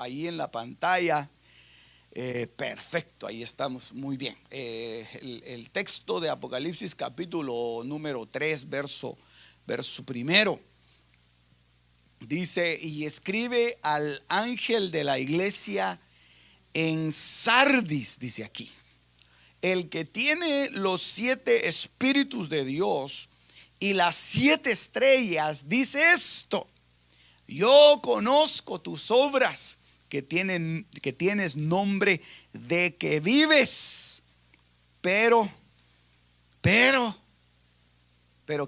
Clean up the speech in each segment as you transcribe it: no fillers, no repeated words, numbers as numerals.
ahí en la pantalla. Perfecto, ahí estamos muy bien. El texto de Apocalipsis capítulo número 3, verso primero. Dice: y escribe al ángel de la iglesia en Sardis, dice aquí, el que tiene los 7 espíritus de Dios y las 7 estrellas, dice esto: yo conozco tus obras, que tienes nombre de que vives, pero,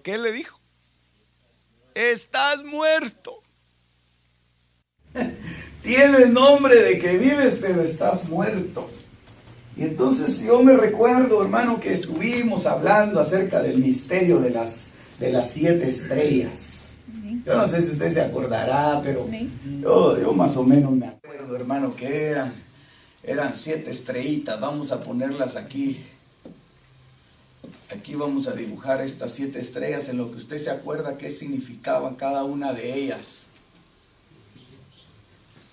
¿qué le dijo? Estás muerto. Tienes nombre de que vives, pero estás muerto. Y entonces yo me recuerdo, hermano, que estuvimos hablando acerca del misterio de las 7 estrellas. Yo no sé si usted se acordará, pero yo más o menos me acuerdo, hermano, que eran 7 estrellitas. Vamos a ponerlas aquí. Aquí vamos a dibujar estas 7 estrellas, en lo que usted se acuerda qué significaba cada una de ellas.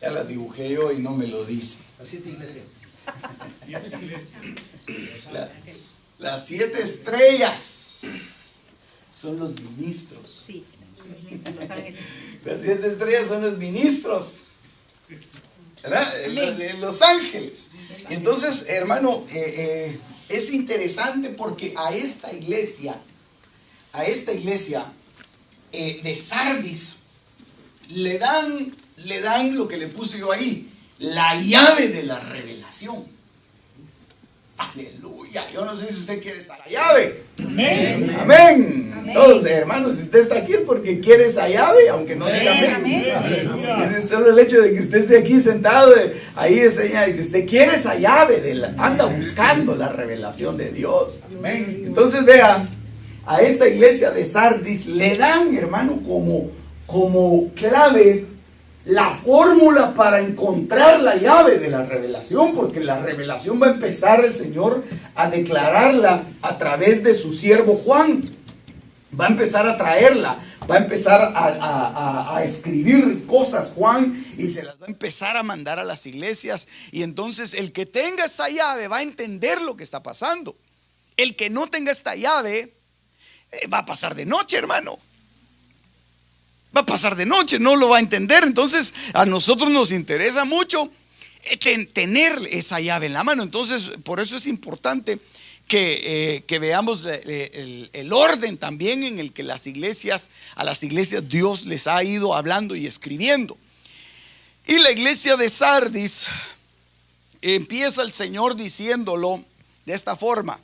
Ya las dibujé yo y no me lo dice. Las 7 iglesias. Las 7 estrellas son los ministros. Sí, los ángeles. Las 7 estrellas son los ministros, ¿verdad? Los ángeles. Entonces, hermano, es interesante porque a esta iglesia de Sardis le dan lo que le puse yo ahí, la llave de la revelación. Aleluya. Yo no sé si usted quiere esa llave. Amén. Amén. Entonces, hermanos, si usted está aquí es porque quiere esa llave, aunque no diga amén. Es solo el hecho de que usted esté aquí sentado, ahí es señal de que usted quiere esa llave, anda buscando la revelación de Dios. Amén. Entonces, vea, a esta iglesia de Sardis le dan, hermano, como clave la fórmula para encontrar la llave de la revelación, porque la revelación va a empezar el Señor a declararla a través de su siervo Juan. Va a empezar a traerla, va a empezar a escribir cosas Juan, y se las va a empezar a mandar a las iglesias. Y entonces el que tenga esa llave va a entender lo que está pasando. El que no tenga esta llave va a pasar de noche, hermano. Va a pasar de noche, no lo va a entender. Entonces a nosotros nos interesa mucho tener esa llave en la mano. Entonces por eso es importante que veamos el orden también en el que a las iglesias Dios les ha ido hablando y escribiendo. Y la iglesia de Sardis, empieza el Señor diciéndolo de esta forma: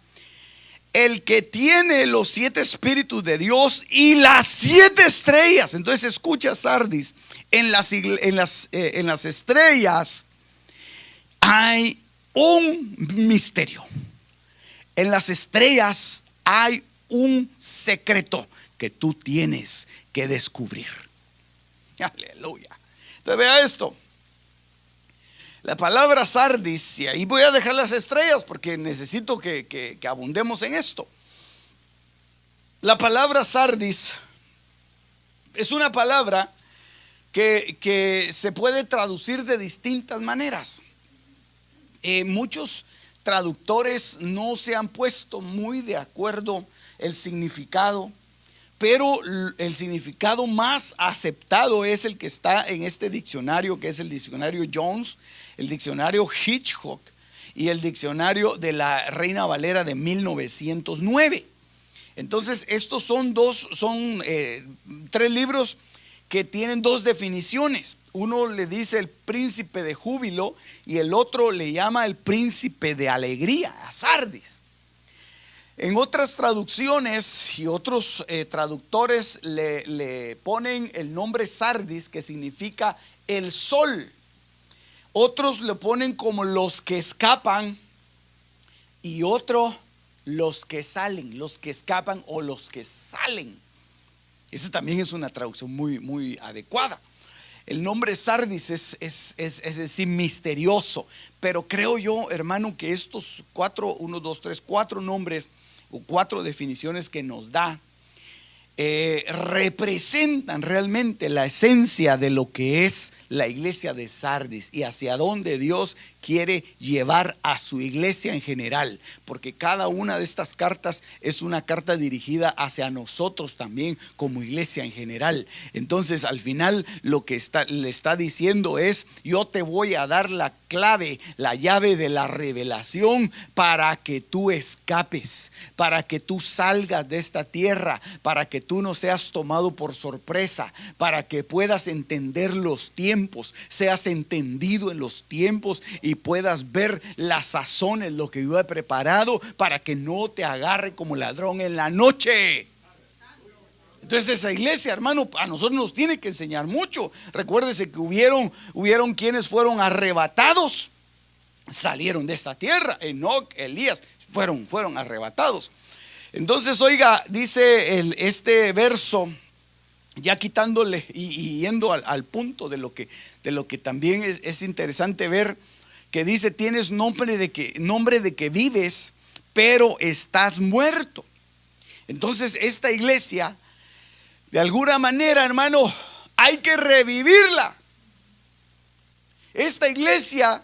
el que tiene los 7 espíritus de Dios y las 7 estrellas. Entonces escucha, Sardis, en las estrellas hay un misterio. En las estrellas hay un secreto que tú tienes que descubrir. Aleluya. Entonces vea esto. La palabra Sardis, y ahí voy a dejar las estrellas porque necesito que abundemos en esto. La palabra Sardis es una palabra que se puede traducir de distintas maneras. Muchos traductores no se han puesto muy de acuerdo el significado, pero el significado más aceptado es el que está en este diccionario, que es el diccionario Jones, el diccionario Hitchcock y el diccionario de la Reina Valera de 1909. Entonces estos son 3 libros que tienen 2 definiciones. Uno le dice el príncipe de júbilo y el otro le llama el príncipe de alegría, a Sardis. En otras traducciones y otros traductores le ponen el nombre Sardis, que significa el sol. Otros le ponen como los que escapan, y otro los que salen, los que escapan o los que salen. Esa también es una traducción muy, muy adecuada. El nombre Sardis es decir, misterioso, pero creo yo, hermano, que estos 4 nombres o 4 definiciones que nos da representan realmente la esencia de lo que es la iglesia de Sardis y hacia dónde Dios quiere llevar a su iglesia en general, porque cada una de estas cartas es una carta dirigida hacia nosotros también como iglesia en general. Entonces al final lo que le está diciendo es: yo te voy a dar la clave, la llave de la revelación para que tú escapes, para que tú salgas de esta tierra, para que tú no seas tomado por sorpresa, para que puedas entender los tiempos, seas entendido en los tiempos y puedas ver las sazones, lo que yo he preparado para que no te agarre como ladrón en la noche. Entonces esa iglesia, hermano, a nosotros nos tiene que enseñar mucho. Recuérdese que hubieron quienes fueron arrebatados, salieron de esta tierra. Enoc, Elías fueron arrebatados. Entonces, oiga, dice este verso, ya quitándole y yendo al punto de lo que también es interesante ver, que dice: tienes nombre de que vives, pero estás muerto. Entonces esta iglesia, de alguna manera, hermano, hay que revivirla. Esta iglesia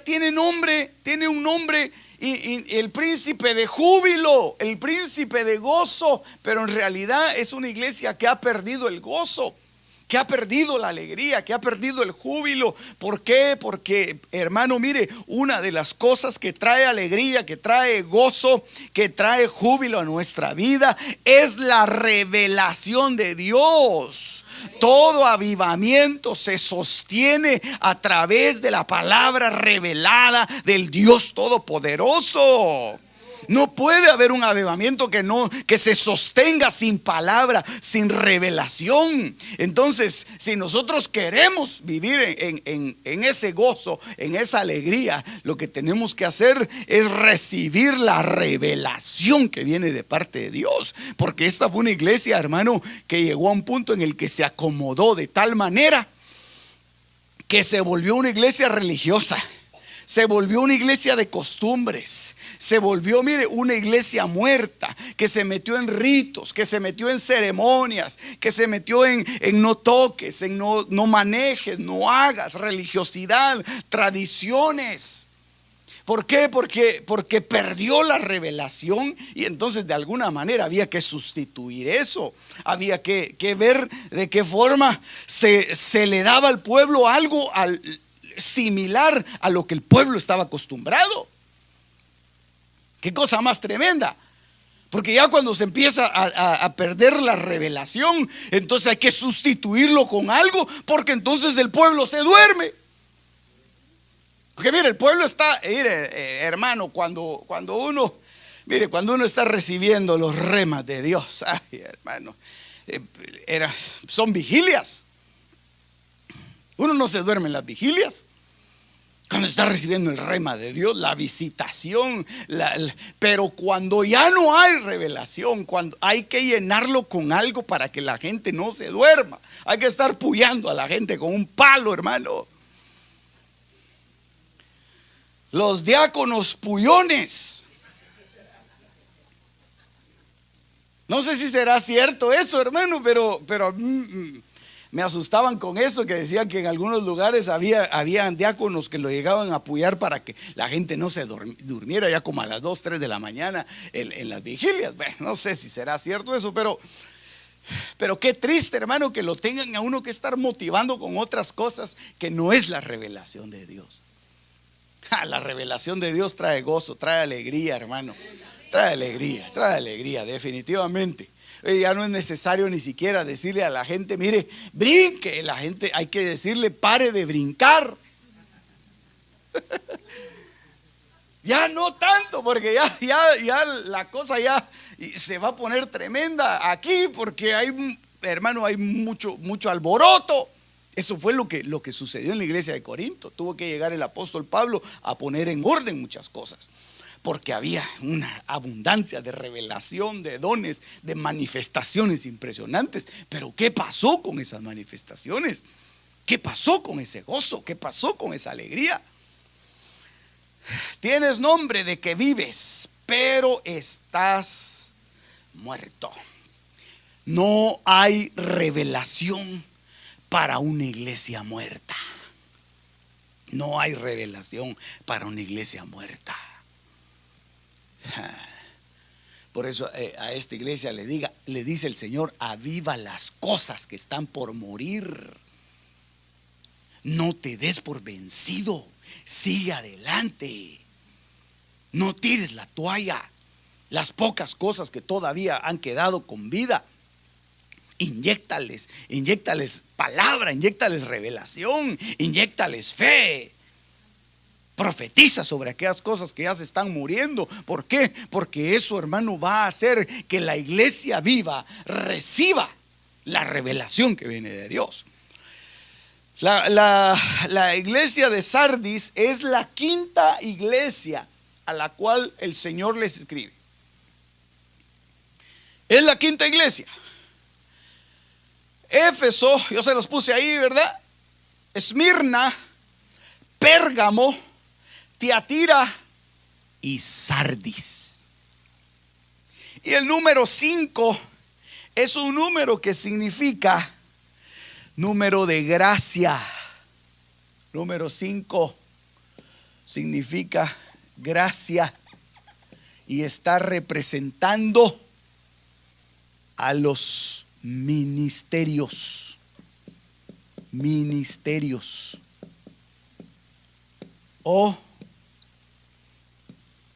tiene un nombre, y el príncipe de júbilo, el príncipe de gozo, pero en realidad es una iglesia que ha perdido el gozo, que ha perdido la alegría, que ha perdido el júbilo. ¿Por qué? Porque, hermano, mire, una de las cosas que trae alegría, que trae gozo, que trae júbilo a nuestra vida es la revelación de Dios. Todo avivamiento se sostiene a través de la palabra revelada del Dios Todopoderoso. No puede haber un avivamiento que se sostenga sin palabra, sin revelación. Entonces, si nosotros queremos vivir en ese gozo, en esa alegría, lo que tenemos que hacer es recibir la revelación que viene de parte de Dios. Porque esta fue una iglesia, hermano, que llegó a un punto en el que se acomodó de tal manera que se volvió una iglesia religiosa. Se volvió una iglesia de costumbres. Se volvió, mire, una iglesia muerta, que se metió en ritos, que se metió en ceremonias, que se metió en no toques, en no manejes, no hagas, religiosidad, tradiciones. ¿Por qué? Porque perdió la revelación, y entonces de alguna manera había que sustituir eso. Había que ver de qué forma se le daba al pueblo algo similar a lo que el pueblo estaba acostumbrado. Qué cosa más tremenda. Porque ya cuando se empieza a perder la revelación, entonces hay que sustituirlo con algo, porque entonces el pueblo se duerme. Porque mire, el pueblo está, hermano, cuando uno está recibiendo los remas de Dios, ay, hermano, son vigilias. Uno no se duerme en las vigilias cuando está recibiendo el rema de Dios, la visitación, pero cuando ya no hay revelación, cuando hay que llenarlo con algo para que la gente no se duerma, hay que estar puyando a la gente con un palo, hermano. Los diáconos puyones. No sé si será cierto eso, hermano, pero me asustaban con eso, que decían que en algunos lugares habían diáconos que lo llegaban a apoyar para que la gente no se durmiera ya como a las 2, 3 de la mañana en las vigilias. Bueno, no sé si será cierto eso, pero qué triste, hermano, que lo tengan a uno que estar motivando con otras cosas que no es la revelación de Dios. La revelación de Dios trae gozo, trae alegría, hermano. Trae alegría, definitivamente. Ya no es necesario ni siquiera decirle a la gente: mire, brinque. La gente, hay que decirle: pare de brincar. Ya no tanto, porque ya la cosa ya se va a poner tremenda aquí, porque hay, hermano, hay mucho alboroto. Eso fue lo que sucedió en la iglesia de Corinto. Tuvo que llegar el apóstol Pablo a poner en orden muchas cosas, porque había una abundancia de revelación, de dones, de manifestaciones impresionantes. Pero ¿qué pasó con esas manifestaciones? ¿Qué pasó con ese gozo? ¿Qué pasó con esa alegría? Tienes nombre de que vives, pero estás muerto. No hay revelación para una iglesia muerta. No hay revelación para una iglesia muerta. Por eso a esta iglesia le dice el Señor: aviva las cosas que están por morir. No te des por vencido. Sigue adelante. No tires la toalla. Las pocas cosas que todavía han quedado con vida, inyéctales palabra, inyéctales revelación, inyéctales fe. Profetiza sobre aquellas cosas que ya se están muriendo. ¿Por qué? Porque eso, hermano, va a hacer que la iglesia viva reciba la revelación que viene de Dios. La iglesia de Sardis es la quinta iglesia a la cual el Señor les escribe. Es la quinta iglesia. Éfeso, yo se los puse ahí, ¿verdad? Esmirna, Pérgamo, Tiatira y Sardis. Y el número 5 es un número que significa número de gracia. Número 5 significa gracia y está representando a los ministerios. Ministerios o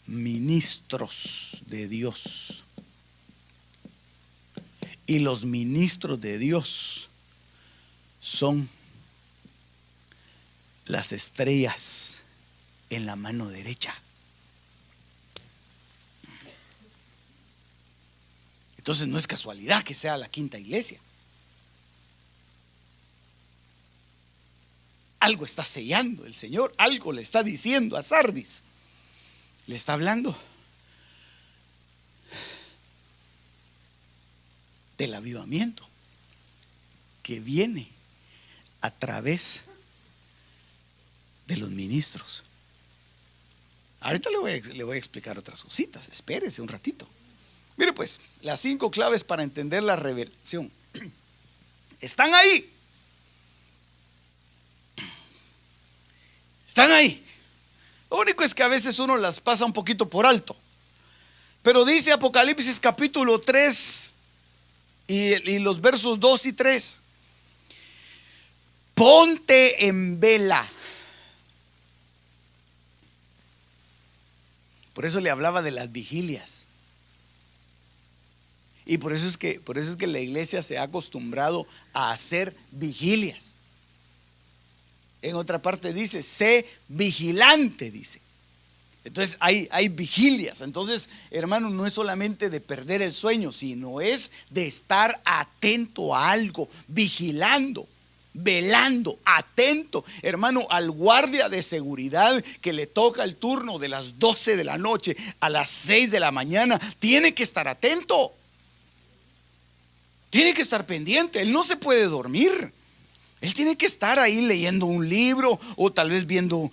ministros de Dios. Y los ministros de Dios son las estrellas en la mano derecha. Entonces no es casualidad que sea la quinta iglesia. Algo está sellando el Señor, algo le está diciendo a Sardis. Le está hablando del avivamiento que viene a través de los ministros. Ahorita le voy a explicar otras cositas. Espérese un ratito. Mire pues, las 5 claves para entender la revelación están ahí. Están ahí. Lo único es que a veces uno las pasa un poquito por alto. Pero dice Apocalipsis capítulo 3 y los versos 2 y 3: ponte en vela. Por eso le hablaba de las vigilias. Y por eso es que la iglesia se ha acostumbrado a hacer vigilias. En otra parte dice: sé vigilante, dice. Entonces hay vigilias. Entonces, hermano, no es solamente de perder el sueño, sino es de estar atento a algo, vigilando, velando, atento, hermano, al guardia de seguridad que le toca el turno de las 12 de la noche a las 6 de la mañana. Tiene que estar atento. Tiene que estar pendiente. Él no se puede dormir. Él tiene que estar ahí leyendo un libro, o tal vez viendo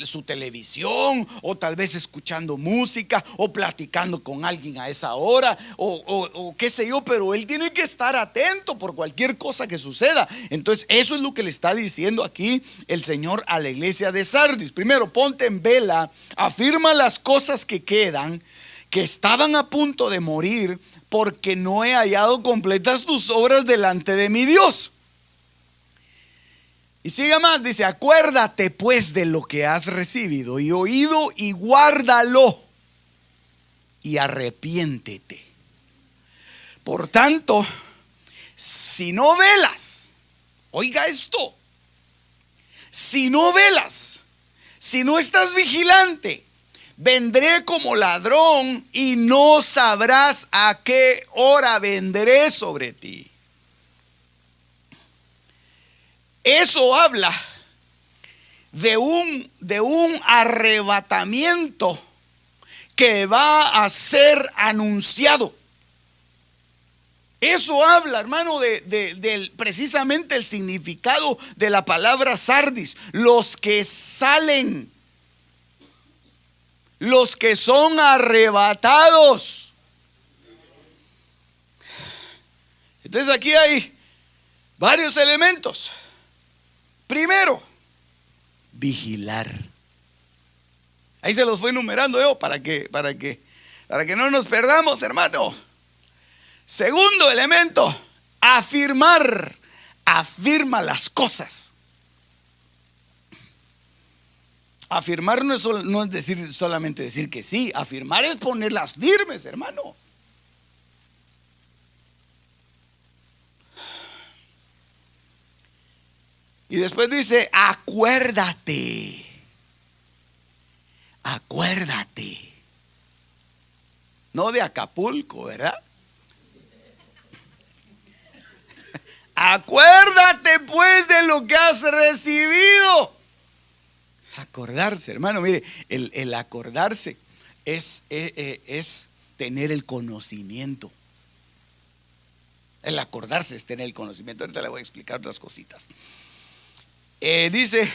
su televisión, o tal vez escuchando música, o platicando con alguien a esa hora, o qué sé yo, pero él tiene que estar atento por cualquier cosa que suceda. Entonces eso es lo que le está diciendo aquí el Señor a la iglesia de Sardis. Primero, ponte en vela, afirma las cosas que quedan, que estaban a punto de morir, porque no he hallado completas tus obras delante de mi Dios. Y sigue más, dice: acuérdate pues de lo que has recibido y oído, y guárdalo y arrepiéntete. Por tanto, si no velas, oiga esto, si no velas, si no estás vigilante, vendré como ladrón y no sabrás a qué hora vendré sobre ti. Eso habla de un arrebatamiento que va a ser anunciado. Eso habla, hermano, de precisamente el significado de la palabra Sardis. Los que salen, los que son arrebatados. Entonces aquí hay varios elementos. Primero, vigilar. Ahí se los fui enumerando yo para que no nos perdamos, hermano. Segundo elemento, afirmar. Afirma las cosas. Afirmar no es decir solamente decir que sí. Afirmar es ponerlas firmes, hermano. Y después dice, acuérdate. Acuérdate. No de Acapulco, ¿verdad? Acuérdate pues de lo que has recibido. Acordarse, hermano, mire, el acordarse es tener el conocimiento. El acordarse es tener el conocimiento. Ahorita le voy a explicar otras cositas. Dice,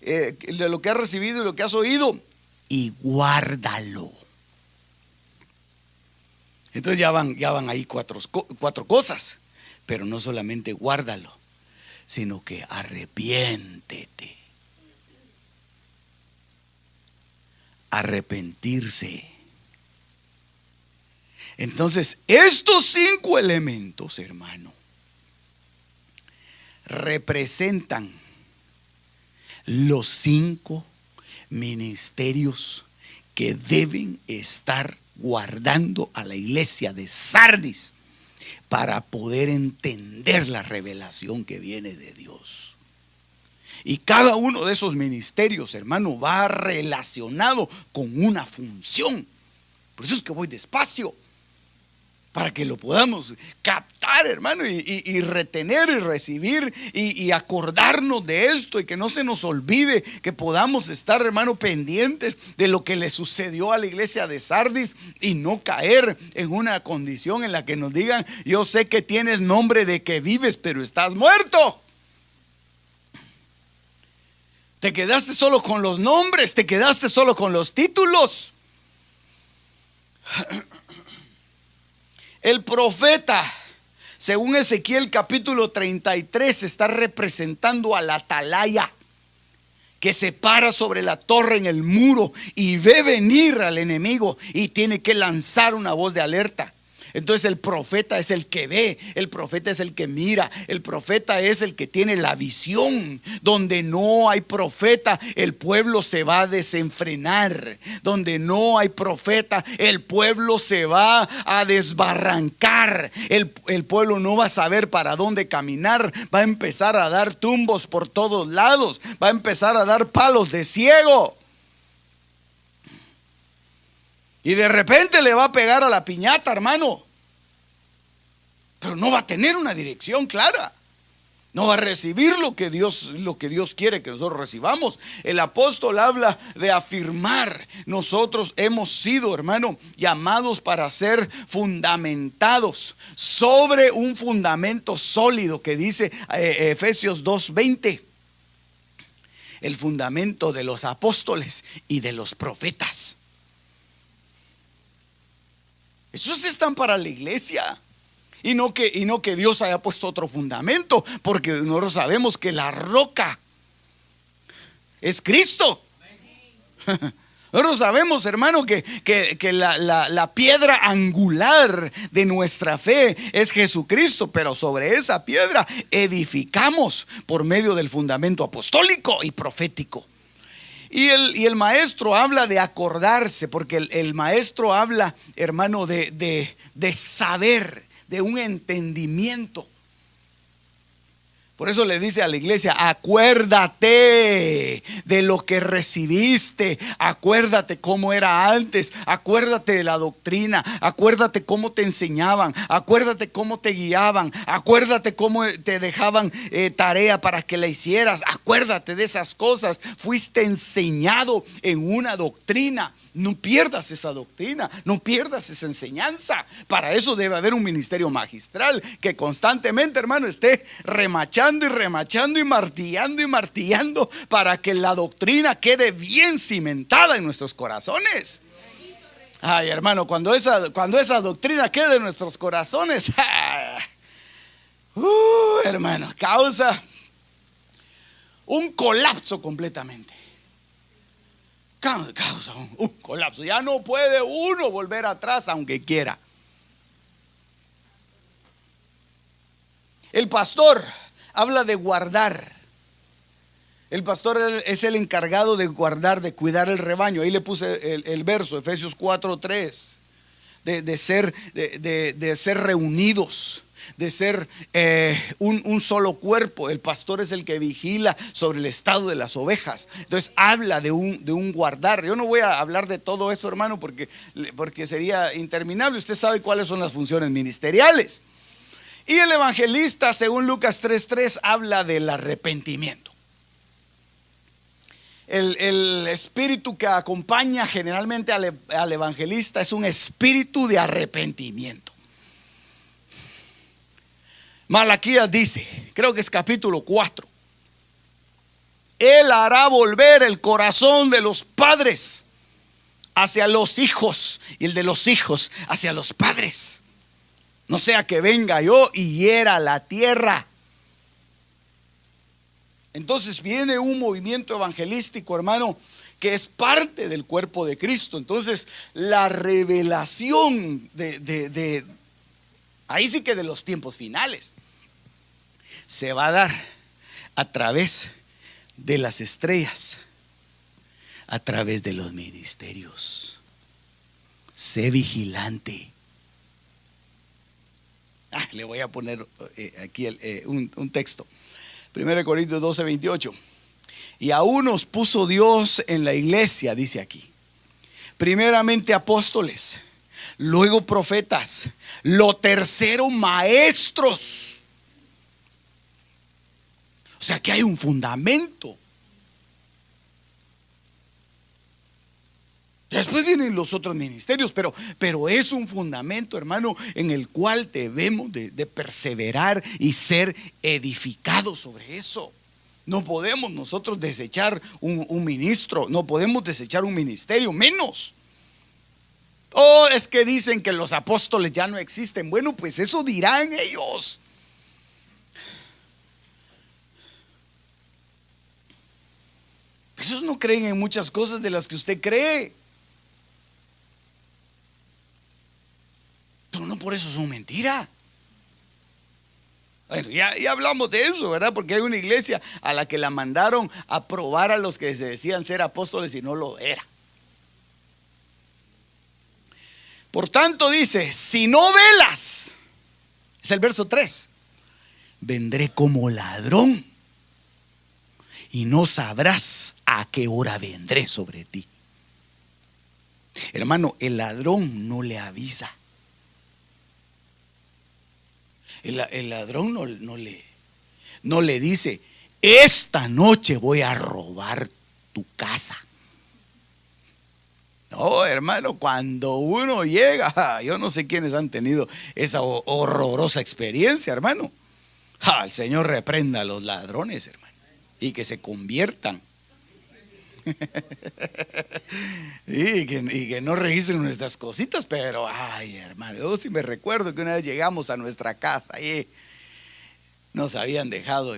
de lo que has recibido y lo que has oído, y guárdalo. Entonces ya van ahí cuatro cosas. Pero no solamente guárdalo, sino que arrepiéntete. Arrepentirse. Entonces, estos 5 elementos, hermano, representan los 5 ministerios que deben estar guardando a la iglesia de Sardis para poder entender la revelación que viene de Dios. Y cada uno de esos ministerios, hermano, va relacionado con una función. Por eso es que voy despacio, para que lo podamos captar, hermano, y retener y recibir y acordarnos de esto, y que no se nos olvide, que podamos estar, hermano, pendientes de lo que le sucedió a la iglesia de Sardis y no caer en una condición en la que nos digan: yo sé que tienes nombre de que vives, pero estás muerto. Te quedaste solo con los nombres, te quedaste solo con los títulos. El profeta, según Ezequiel capítulo 33, está representando a la atalaya que se para sobre la torre en el muro y ve venir al enemigo y tiene que lanzar una voz de alerta. Entonces el profeta es el que ve, el profeta es el que mira, el profeta es el que tiene la visión. Donde no hay profeta, el pueblo se va a desenfrenar. Donde no hay profeta, el pueblo se va a desbarrancar. El pueblo no va a saber para dónde caminar, va a empezar a dar tumbos por todos lados, va a empezar a dar palos de ciego. Y de repente le va a pegar a la piñata, hermano. Pero no va a tener una dirección clara. No va a recibir lo que Dios quiere que nosotros recibamos. El apóstol habla de afirmar. Nosotros hemos sido, hermano, llamados para ser fundamentados sobre un fundamento sólido que dice Efesios 2:20. El fundamento de los apóstoles y de los profetas. Esos están para la iglesia. Y no que Dios haya puesto otro fundamento, porque nosotros sabemos que la roca es Cristo. Nosotros sabemos, hermano, que la piedra angular de nuestra fe es Jesucristo, pero sobre esa piedra edificamos por medio del fundamento apostólico y profético. Y el maestro habla de acordarse, porque el maestro habla, hermano, de saber, de un entendimiento. Por eso le dice a la iglesia: acuérdate de lo que recibiste, acuérdate cómo era antes, acuérdate de la doctrina, acuérdate cómo te enseñaban, acuérdate cómo te guiaban, acuérdate cómo te dejaban tarea para que la hicieras, acuérdate de esas cosas. Fuiste enseñado en una doctrina. No pierdas esa doctrina, no pierdas esa enseñanza. Para eso debe haber un ministerio magistral que constantemente, hermano, esté remachando y remachando y martillando para que la doctrina quede bien cimentada en nuestros corazones. Ay, hermano, cuando esa doctrina quede en nuestros corazones, Hermano, causa un colapso completamente. Causa un colapso. Ya no puede uno volver atrás aunque quiera. El pastor habla de guardar. El pastor es el encargado de guardar, de cuidar el rebaño. Ahí le puse el verso, Efesios 4:3. De ser reunidos, de ser un solo cuerpo. El pastor es el que vigila sobre el estado de las ovejas. Entonces habla de un guardar. Yo no voy a hablar de todo eso, hermano, porque sería interminable. Usted sabe cuáles son las funciones ministeriales. Y el evangelista, según Lucas 3:3, habla del arrepentimiento. El espíritu que acompaña generalmente al evangelista es un espíritu de arrepentimiento. Malaquías dice, creo que es capítulo 4, Él hará volver el corazón de los padres hacia los hijos y el de los hijos hacia los padres, no sea que venga yo y hiera la tierra. Entonces viene un movimiento evangelístico, hermano, que es parte del cuerpo de Cristo. Entonces la revelación ahí sí que de los tiempos finales se va a dar a través de las estrellas, a través de los ministerios. Sé vigilante. Le voy a poner aquí un texto. 1 Corintios 12:28. Y aún nos puso Dios en la iglesia, dice aquí, primeramente apóstoles, luego profetas, lo tercero maestros. O sea que hay un fundamento. Después vienen los otros ministerios, pero es un fundamento, hermano, en el cual debemos de perseverar y ser edificados sobre eso. No podemos nosotros desechar un ministro, no podemos desechar un ministerio, menos. Oh, es que dicen que los apóstoles ya no existen. Bueno, pues eso dirán ellos. Esos no creen en muchas cosas de las que usted cree. Pero no por eso son mentiras. Bueno, ya hablamos de eso, ¿verdad? Porque hay una iglesia a la que la mandaron a probar a los que se decían ser apóstoles y no lo era. Por tanto dice, si no velas, es el verso 3, vendré como ladrón y no sabrás a qué hora vendré sobre ti. Hermano, el ladrón no le avisa. El ladrón no le dice, esta noche voy a robar tu casa. No, hermano, cuando uno llega, yo no sé quiénes han tenido esa horrorosa experiencia, hermano. El Señor reprenda a los ladrones, hermano, y que se conviertan. y que no registren nuestras cositas, pero ay, hermano, yo sí me recuerdo que una vez llegamos a nuestra casa y nos habían dejado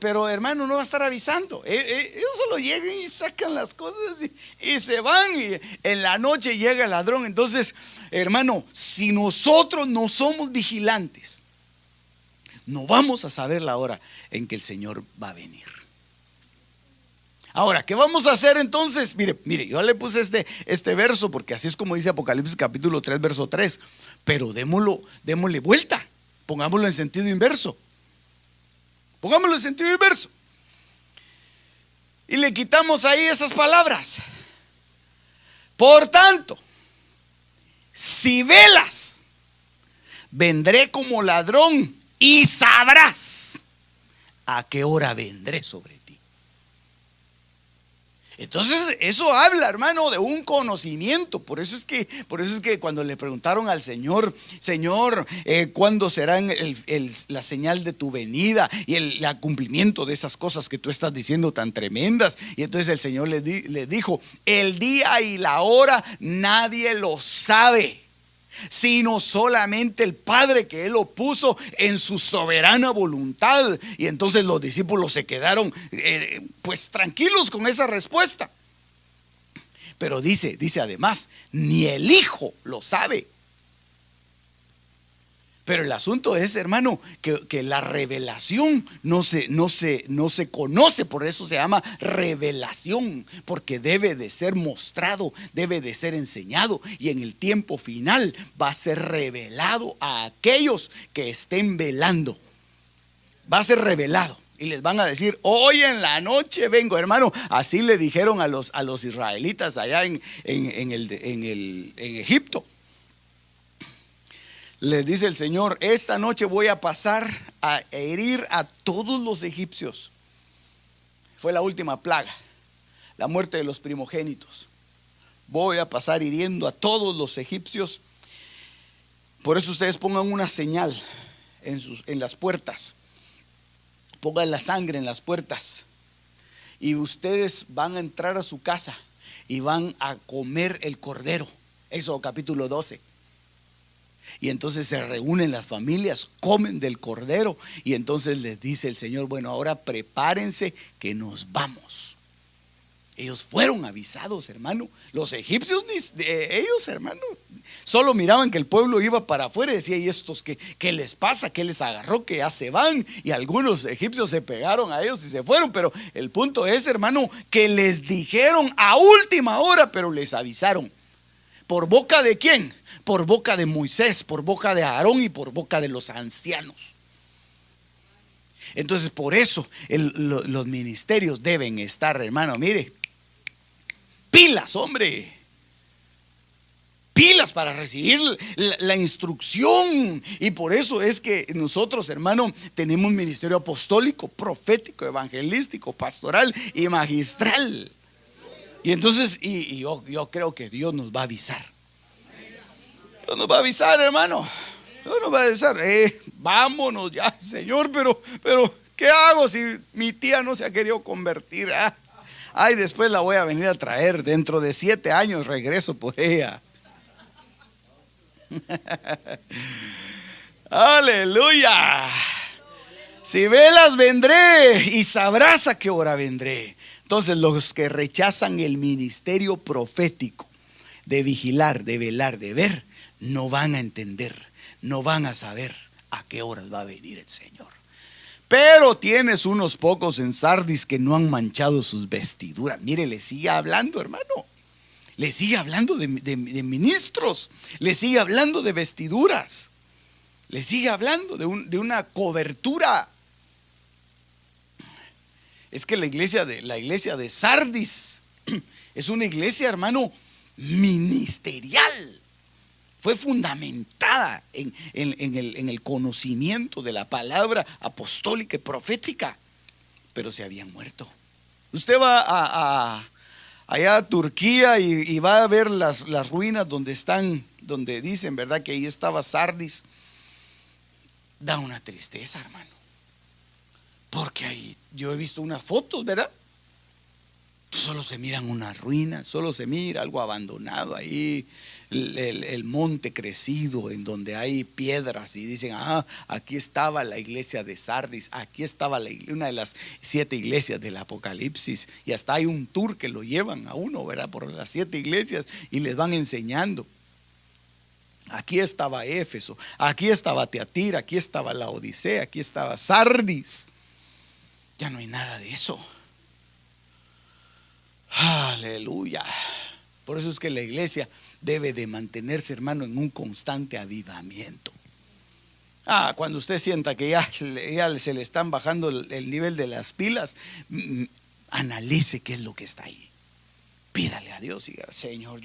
pero hermano, no va a estar avisando. Ellos solo llegan y sacan las cosas y se van, y en la noche llega el ladrón. Entonces, hermano, si nosotros no somos vigilantes, no vamos a saber la hora en que el Señor va a venir. Ahora, ¿qué vamos a hacer entonces? Mire, yo le puse este verso porque así es como dice Apocalipsis capítulo 3, verso 3. Pero démosle vuelta. Pongámoslo en sentido inverso. Pongámoslo en sentido inverso. Y le quitamos ahí esas palabras. Por tanto, si velas, vendré como ladrón y sabrás a qué hora vendré sobre ti. Entonces eso habla, hermano, de un conocimiento. Por eso es que cuando le preguntaron al Señor, Señor, ¿cuándo será la señal de tu venida y el cumplimiento de esas cosas que tú estás diciendo tan tremendas? Y entonces el Señor le dijo, el día y la hora nadie lo sabe, sino solamente el Padre, que Él lo puso en su soberana voluntad. Y entonces los discípulos se quedaron pues tranquilos con esa respuesta. Pero dice además, ni el Hijo lo sabe. Pero el asunto es, hermano, que la revelación no se conoce, por eso se llama revelación, porque debe de ser mostrado, debe de ser enseñado, y en el tiempo final va a ser revelado a aquellos que estén velando. Va a ser revelado y les van a decir, hoy en la noche vengo, hermano. Así le dijeron a los israelitas allá en Egipto. Les dice el Señor, esta noche voy a pasar a herir a todos los egipcios. Fue la última plaga, la muerte de los primogénitos. Voy a pasar hiriendo a todos los egipcios. Por eso ustedes pongan una señal en las puertas. Pongan la sangre en las puertas. Y ustedes van a entrar a su casa y van a comer el cordero. Éxodo capítulo 12. Y entonces se reúnen las familias, comen del cordero, y entonces les dice el Señor, bueno, ahora prepárense que nos vamos. Ellos fueron avisados, hermano. Los egipcios, ellos, hermano, solo miraban que el pueblo iba para afuera y decía, ¿y estos qué les pasa? ¿Qué les agarró? Que ya se van. Y algunos egipcios se pegaron a ellos y se fueron. Pero el punto es, hermano, que les dijeron a última hora, pero les avisaron. ¿Por boca de quién? Por boca de Moisés, por boca de Aarón y por boca de los ancianos. Entonces por eso los ministerios deben estar, hermano, mire, pilas, hombre, pilas para recibir la instrucción. Y por eso es que nosotros, hermano, tenemos un ministerio apostólico, profético, evangelístico, pastoral y magistral. Y entonces, yo creo que Dios nos va a avisar. Dios nos va a avisar, hermano. Dios nos va a avisar. Vámonos ya, Señor, pero ¿qué hago si mi tía no se ha querido convertir? Ay, después la voy a venir a traer. Dentro de 7 años regreso por ella. Aleluya. Si velas vendré y sabrás a qué hora vendré. Entonces los que rechazan el ministerio profético de vigilar, de velar, de ver, no van a entender, no van a saber a qué horas va a venir el Señor. Pero tienes unos pocos en Sardis que no han manchado sus vestiduras. Mire, le sigue hablando, hermano. Le sigue hablando de ministros. Le sigue hablando de vestiduras. Le sigue hablando de una cobertura. Es que la iglesia de Sardis es una iglesia, hermano, ministerial. Fue fundamentada en el conocimiento de la palabra apostólica y profética, pero se habían muerto. Usted va allá a Turquía y va a ver las ruinas donde dicen, ¿verdad?, que ahí estaba Sardis. Da una tristeza, hermano, porque ahí yo he visto unas fotos, ¿verdad? Solo se miran unas ruinas, solo se mira algo abandonado ahí, el monte crecido en donde hay piedras, y dicen, aquí estaba la iglesia de Sardis, aquí estaba una de las 7 iglesias del Apocalipsis, y hasta hay un tour que lo llevan a uno, ¿verdad?, por las 7 iglesias y les van enseñando. Aquí estaba Éfeso, aquí estaba Tiatira, aquí estaba la Odisea, aquí estaba Sardis. Ya no hay nada de eso. Aleluya. Por eso es que la iglesia debe de mantenerse, hermano, en un constante avivamiento. Cuando usted sienta que ya se le están bajando el nivel de las pilas, analice qué es lo que está ahí. Pídale a Dios y diga, Señor,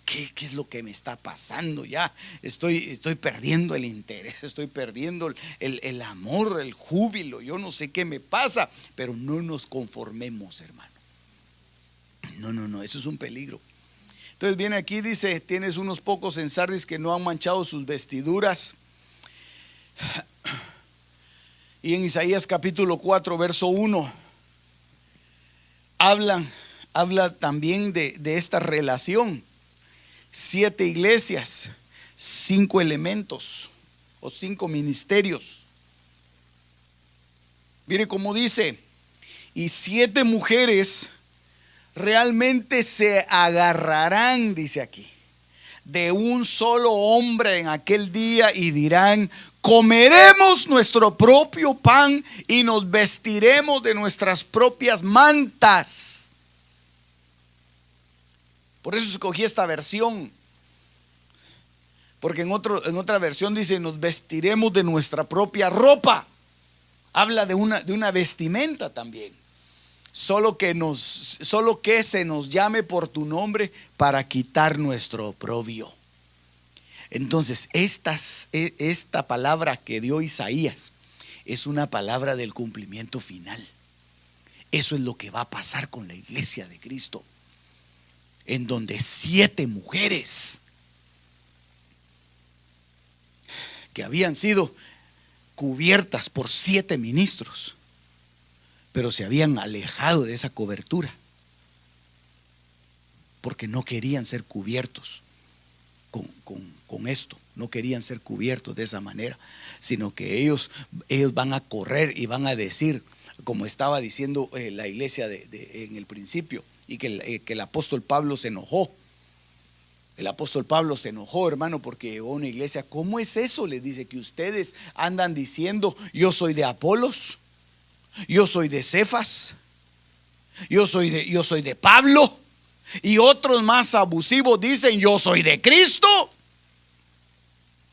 ¿qué es lo que me está pasando? Ya estoy perdiendo el interés, estoy perdiendo el amor, el júbilo. Yo no sé qué me pasa, pero no nos conformemos, hermano. No, eso es un peligro. Entonces viene aquí, dice, tienes unos pocos en Sardis que no han manchado sus vestiduras. Y en Isaías capítulo 4, verso 1, habla también de esta relación. 7 iglesias, 5 elementos o 5 ministerios. Mire cómo dice, y 7 mujeres realmente se agarrarán, dice aquí, de un solo hombre en aquel día y dirán: comeremos nuestro propio pan y nos vestiremos de nuestras propias mantas. Por eso escogí esta versión, porque en otra versión dice: nos vestiremos de nuestra propia ropa. Habla de una vestimenta también. Solo que se nos llame por tu nombre para quitar nuestro oprobio. Entonces, esta palabra que dio Isaías es una palabra del cumplimiento final. Eso es lo que va a pasar con la iglesia de Cristo, en donde 7 mujeres que habían sido cubiertas por 7 ministros, pero se habían alejado de esa cobertura porque no querían ser cubiertos con esto, no querían ser cubiertos de esa manera, sino que ellos van a correr y van a decir, como estaba diciendo la iglesia en el principio, y que el apóstol Pablo se enojó. El apóstol Pablo se enojó, hermano, porque llegó a una iglesia. ¿Cómo es eso? Le dice que ustedes andan diciendo: yo soy de Apolos, yo soy de Cefas, yo soy de Pablo, y otros más abusivos dicen: yo soy de Cristo.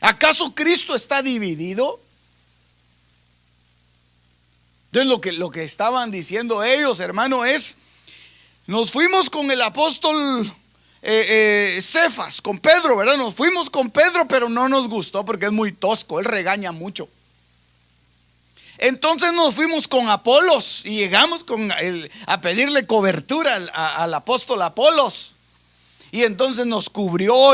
¿Acaso Cristo está dividido? Entonces lo que estaban diciendo ellos, hermano, es: nos fuimos con el apóstol Cefas, con Pedro, ¿verdad? Nos fuimos con Pedro, pero no nos gustó porque es muy tosco, él regaña mucho. Entonces nos fuimos con Apolos y llegamos a pedirle cobertura al apóstol Apolos. Y entonces nos cubrió,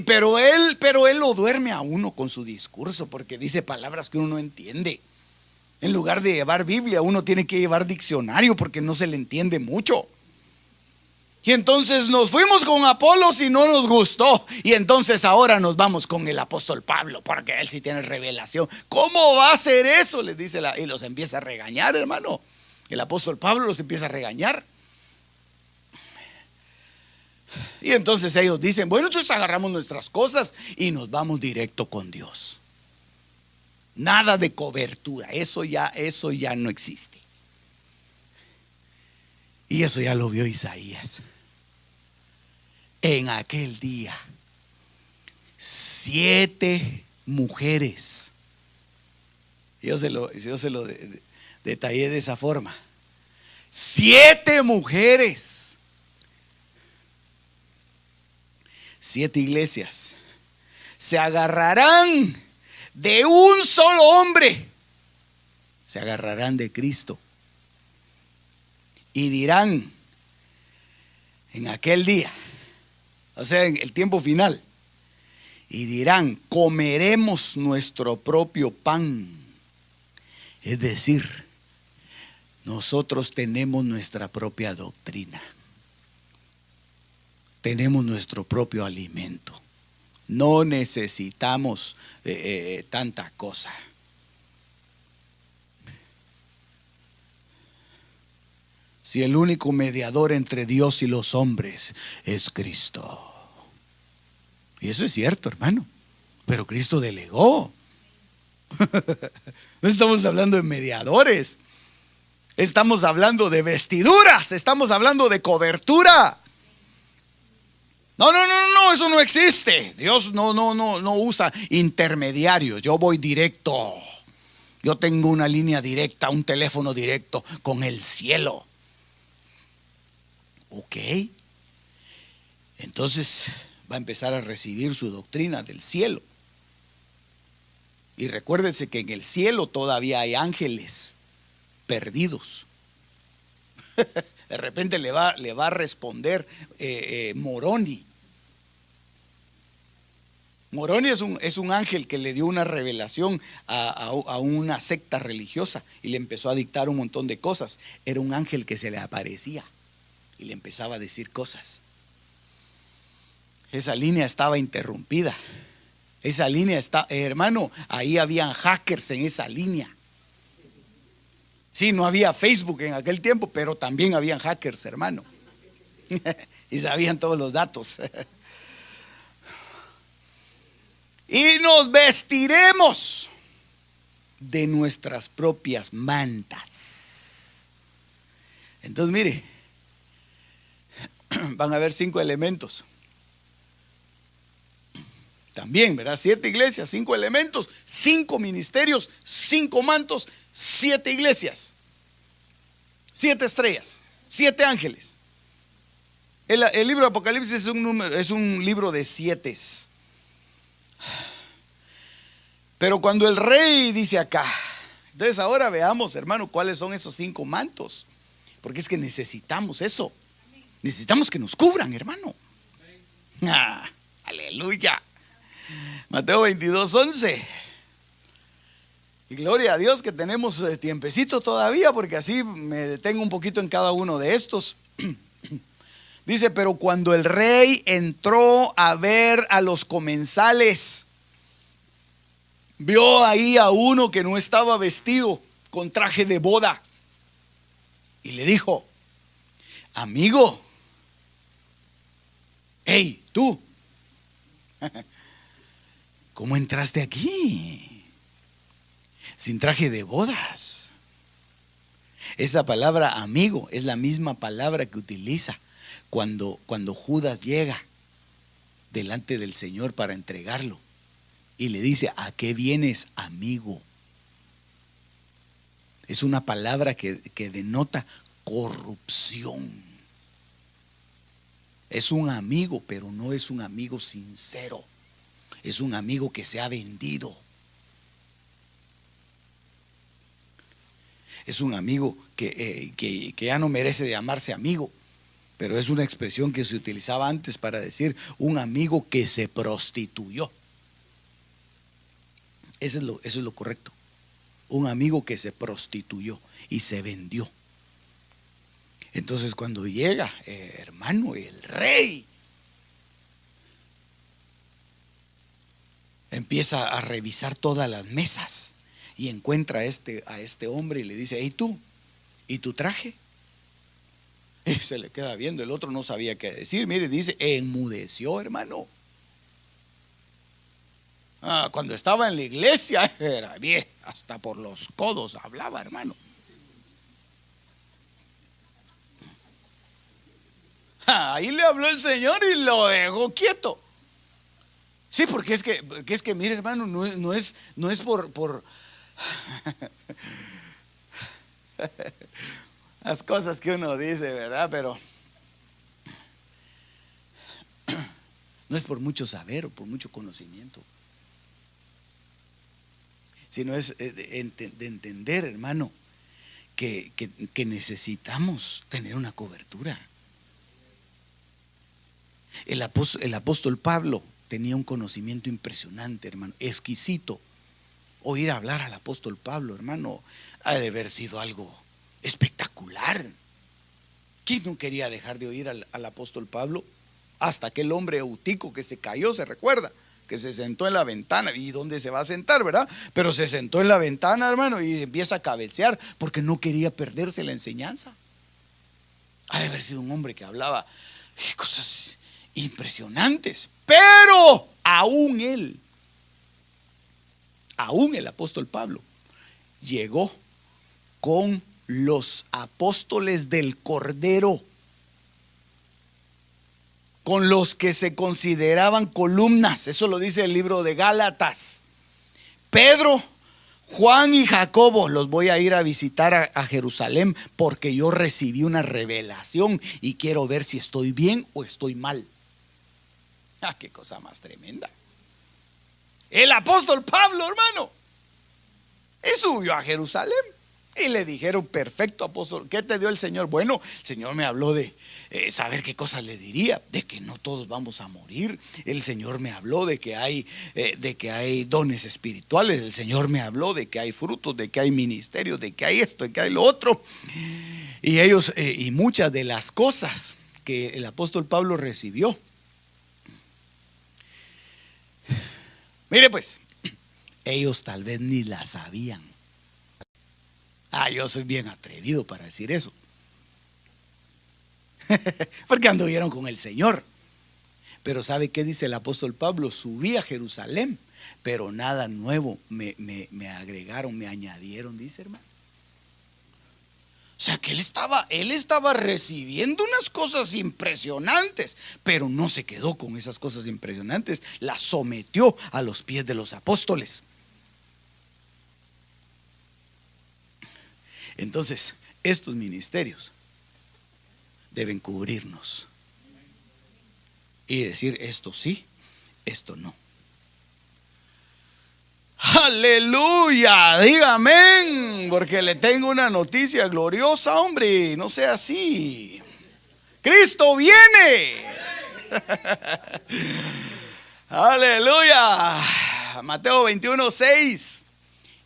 pero él lo duerme a uno con su discurso, porque dice palabras que uno no entiende. En lugar de llevar Biblia, uno tiene que llevar diccionario porque no se le entiende mucho. Y entonces nos fuimos con Apolos y no nos gustó. Y entonces ahora nos vamos con el apóstol Pablo, porque él sí tiene revelación. ¿Cómo va a ser eso? Les dice y los empieza a regañar, hermano. El apóstol Pablo los empieza a regañar. Y entonces ellos dicen: bueno, entonces agarramos nuestras cosas y nos vamos directo con Dios. Nada de cobertura, eso ya no existe. Y eso ya lo vio Isaías. En aquel día, 7 mujeres. Yo se lo detallé de esa forma. 7 mujeres. 7 iglesias se agarrarán de un solo hombre. Se agarrarán de Cristo. Y dirán en aquel día, o sea, en el tiempo final, y dirán: comeremos nuestro propio pan. Es decir, nosotros tenemos nuestra propia doctrina, tenemos nuestro propio alimento, no necesitamos tanta cosa. Si el único mediador entre Dios y los hombres es Cristo. Y eso es cierto, hermano. Pero Cristo delegó. No estamos hablando de mediadores. Estamos hablando de vestiduras. Estamos hablando de cobertura. No, eso no existe. Dios no usa intermediarios. Yo voy directo. Yo tengo una línea directa, un teléfono directo con el cielo. Ok, entonces va a empezar a recibir su doctrina del cielo. Y recuérdense que en el cielo todavía hay ángeles perdidos. De repente le va a responder Moroni. Moroni es un ángel que le dio una revelación a una secta religiosa y le empezó a dictar un montón de cosas. Era un ángel que se le aparecía y le empezaba a decir cosas. Esa línea estaba interrumpida. Esa línea está, hermano, ahí habían hackers en esa línea. Sí, no había Facebook en aquel tiempo, pero también habían hackers, hermano. Y sabían todos los datos. Y nos vestiremos de nuestras propias mantas. Entonces, mire, van a haber 5 elementos. También, ¿verdad? 7 iglesias, 5 elementos, 5 ministerios, 5 mantos, 7 iglesias, 7 estrellas, 7 ángeles. El libro de Apocalipsis es un libro de 7. Pero cuando el rey dice acá, entonces ahora veamos, hermano, cuáles son esos 5 mantos. Porque es que necesitamos eso. Necesitamos que nos cubran, hermano. Aleluya. Mateo 22:11. Y gloria a Dios que tenemos tiempecito todavía, porque así me detengo un poquito en cada uno de estos. Dice, pero cuando el rey entró a ver a los comensales, vio ahí a uno que no estaba vestido con traje de boda y le dijo, amigo, hey, tú, ¿cómo entraste aquí sin traje de bodas? Esta palabra amigo es la misma palabra que utiliza cuando Judas llega delante del Señor para entregarlo y le dice, ¿a qué vienes, amigo? Es una palabra que denota corrupción. Es un amigo, pero no es un amigo sincero. Es un amigo que se ha vendido. Es un amigo que ya no merece llamarse amigo, pero es una expresión que se utilizaba antes para decir un amigo que se prostituyó. Eso es lo correcto. Un amigo que se prostituyó y se vendió. Entonces cuando llega, hermano, el rey empieza a revisar todas las mesas y encuentra a este hombre y le dice, hey tú, ¿y tu traje? Y se le queda viendo, el otro no sabía qué decir. Mire, dice, enmudeció, hermano. Cuando estaba en la iglesia era bien, hasta por los codos hablaba, hermano. Ahí le habló el Señor y lo dejó quieto. Sí, porque es que mire, hermano, no es por las cosas que uno dice, ¿verdad? Pero no es por mucho saber o por mucho conocimiento, sino es de entender, hermano, que necesitamos tener una cobertura. El apóstol Pablo tenía un conocimiento impresionante, hermano, exquisito. Oír hablar al apóstol Pablo, hermano, ha de haber sido algo espectacular. ¿Quién no quería dejar de oír al apóstol Pablo? Hasta aquel hombre Eutico que se cayó, se recuerda, que se sentó en la ventana. ¿Y dónde se va a sentar, verdad? Pero se sentó en la ventana, hermano, y empieza a cabecear porque no quería perderse la enseñanza. Ha de haber sido un hombre que hablaba cosas impresionantes, pero aún el apóstol Pablo llegó con los apóstoles del Cordero, con los que se consideraban columnas. Eso lo dice el libro de Gálatas. Pedro, Juan y Jacobo los voy a ir a visitar a Jerusalén porque yo recibí una revelación y quiero ver si estoy bien o estoy mal. Qué cosa más tremenda. El apóstol Pablo, hermano, subió a Jerusalén Y le dijeron: perfecto, apóstol, ¿qué te dio el Señor? Bueno, el Señor me habló de saber qué cosas le diría, de que no todos vamos a morir. El Señor me habló de que hay dones espirituales. El Señor me habló de que hay frutos, de que hay ministerios, de que hay esto, de que hay lo otro. Y ellos, y muchas de las cosas que el apóstol Pablo recibió, mire pues, ellos tal vez ni las sabían. Yo soy bien atrevido para decir eso. Porque anduvieron con el Señor. Pero ¿sabe qué dice el apóstol Pablo? Subí a Jerusalén, pero nada nuevo me agregaron, me añadieron, dice, hermano. O sea que él estaba recibiendo unas cosas impresionantes, pero no se quedó con esas cosas impresionantes, las sometió a los pies de los apóstoles. Entonces, estos ministerios deben cubrirnos y decir: esto sí, esto no. Aleluya, dígame, porque le tengo una noticia gloriosa, hombre. No sea así. Cristo viene. Aleluya. Mateo 21:6.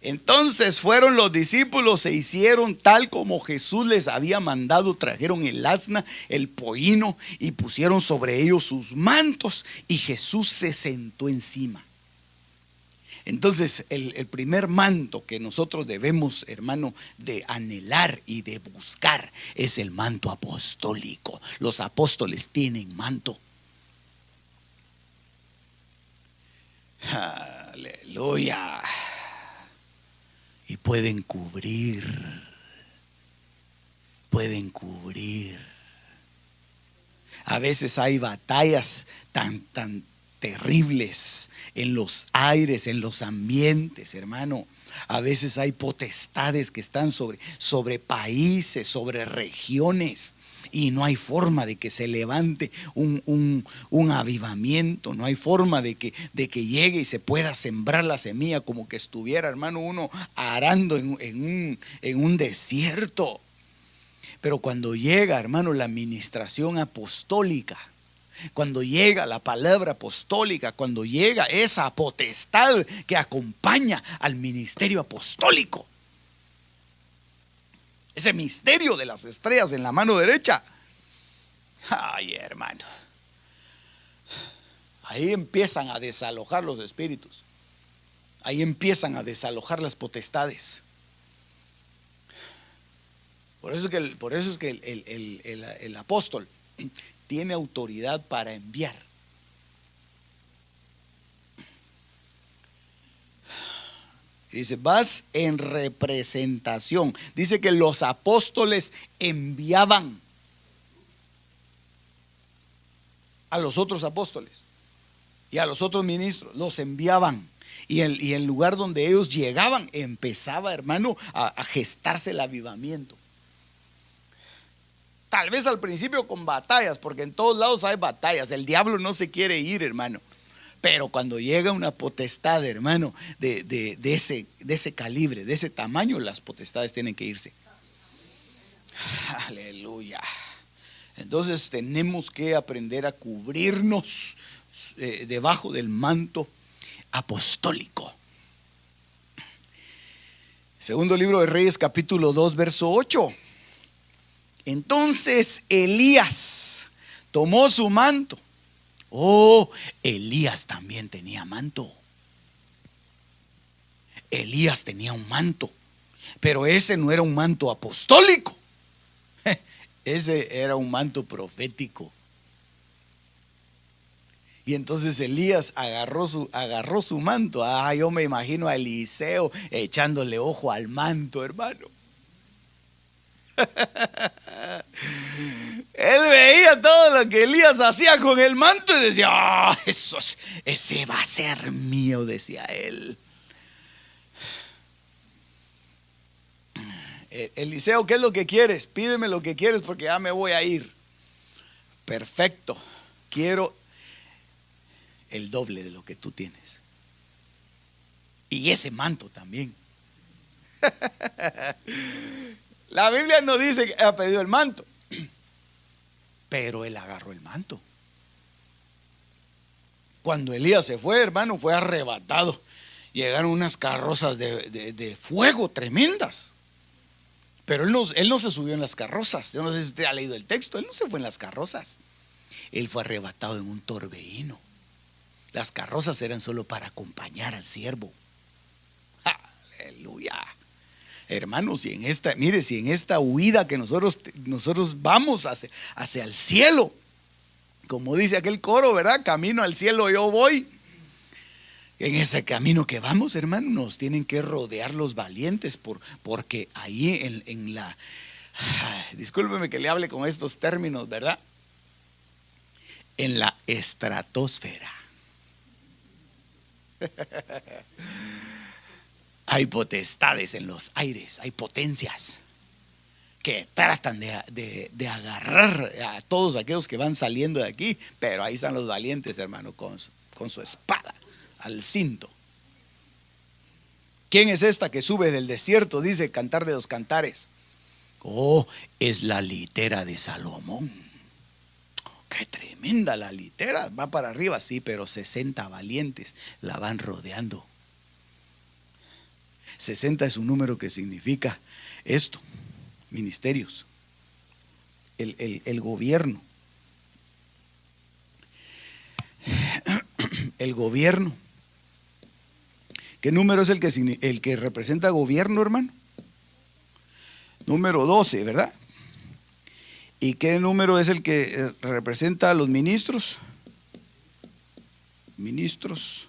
Entonces fueron los discípulos, se hicieron tal como Jesús les había mandado. Trajeron el asna, el pollino, y pusieron sobre ellos sus mantos, y Jesús se sentó encima. Entonces el primer manto que nosotros debemos, hermano, de anhelar y de buscar es el manto apostólico. Los apóstoles tienen manto. Aleluya. Y pueden cubrir. A veces hay batallas tan terribles en los aires, en los ambientes, hermano. A veces hay potestades que están sobre países, sobre regiones, y no hay forma de que se levante un avivamiento. No hay forma de que llegue y se pueda sembrar la semilla, como que estuviera, hermano, uno arando en un desierto. Pero cuando llega, hermano, la administración apostólica, cuando llega la palabra apostólica, cuando llega esa potestad que acompaña al ministerio apostólico, ese misterio de las estrellas en la mano derecha, ay, hermano, ahí empiezan a desalojar los espíritus, ahí empiezan a desalojar las potestades. Por eso es que el apóstol tiene autoridad para enviar. Dice: vas en representación. Dice que los apóstoles enviaban a los otros apóstoles y a los otros ministros, los enviaban. Y el lugar donde ellos llegaban empezaba, hermano, a gestarse el avivamiento. Tal vez al principio con batallas, porque en todos lados hay batallas. El diablo no se quiere ir, hermano. Pero cuando llega una potestad, hermano, de ese calibre, de ese tamaño, las potestades tienen que irse. Aleluya. Entonces tenemos que aprender a cubrirnos debajo del manto apostólico. Segundo libro de Reyes, capítulo 2, verso 8. Entonces Elías tomó su manto. Elías también tenía manto. Elías tenía un manto, pero ese no era un manto apostólico. Ese era un manto profético. Y entonces Elías agarró su manto. Yo me imagino a Eliseo echándole ojo al manto, hermano. Él veía todo lo que Elías hacía con el manto y decía: ese va a ser mío, decía él. Eliseo, ¿qué es lo que quieres? Pídeme lo que quieres, porque ya me voy a ir. Perfecto, quiero el doble de lo que tú tienes. Y ese manto también. La Biblia no dice que ha pedido el manto, pero él agarró el manto. Cuando Elías se fue, hermano, fue arrebatado. Llegaron unas carrozas de fuego tremendas. Pero él no se subió en las carrozas. Yo no sé si usted ha leído el texto. Él no se fue en las carrozas. Él fue arrebatado en un torbellino. Las carrozas eran solo para acompañar al siervo. Aleluya. Hermanos, si en esta huida que nosotros vamos hacia el cielo, como dice aquel coro, ¿verdad? Camino al cielo yo voy. En ese camino que vamos, hermano, nos tienen que rodear los valientes, porque ahí en la... Discúlpeme que le hable con estos términos, ¿verdad? En la estratosfera hay potestades en los aires, hay potencias que tratan de agarrar a todos aquellos que van saliendo de aquí, pero ahí están los valientes, hermano, con su espada al cinto. ¿Quién es esta que sube del desierto? Dice Cantar de los Cantares. Oh, es la litera de Salomón. Qué tremenda la litera. Va para arriba, sí, pero 60 valientes la van rodeando. 60 es un número que significa esto: ministerios, el gobierno. El gobierno. ¿Qué número es el que representa gobierno, hermano? Número 12, ¿verdad? ¿Y qué número es el que representa a los ministros? Ministros.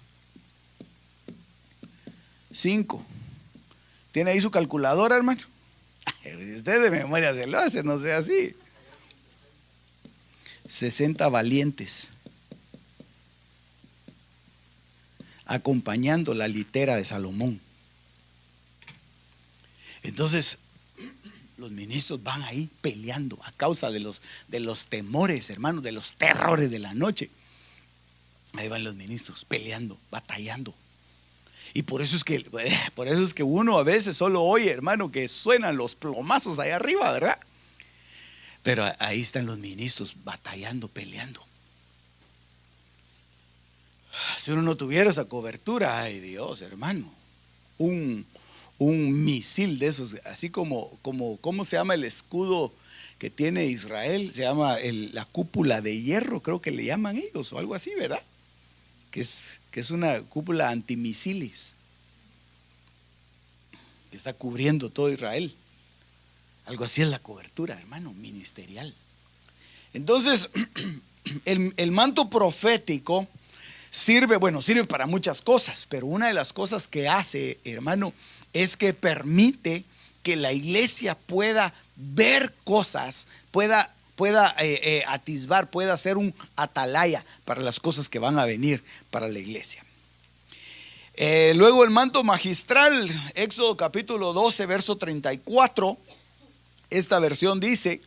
5. ¿Tiene ahí su calculadora, hermano? Usted de memoria se lo hace, no sea así. 60 valientes acompañando la litera de Salomón. Entonces, los ministros van ahí peleando a causa de los temores, hermanos, de los terrores de la noche. Ahí van los ministros peleando, batallando. Y por eso es que uno a veces solo oye, hermano, que suenan los plomazos allá arriba, ¿verdad? Pero ahí están los ministros batallando, peleando. Si uno no tuviera esa cobertura, ay Dios, hermano, un misil de esos, así como ¿cómo se llama el escudo que tiene Israel? Se llama la cúpula de hierro, creo que le llaman ellos, o algo así, ¿verdad? Que es una cúpula antimisiles que está cubriendo todo Israel. Algo así es la cobertura, hermano, ministerial. Entonces, el manto profético sirve para muchas cosas, pero una de las cosas que hace, hermano, es que permite que la iglesia pueda ver cosas, pueda atisbar, pueda ser un atalaya para las cosas que van a venir para la iglesia. Luego el manto magistral, Éxodo capítulo 12, verso 34, esta versión dice: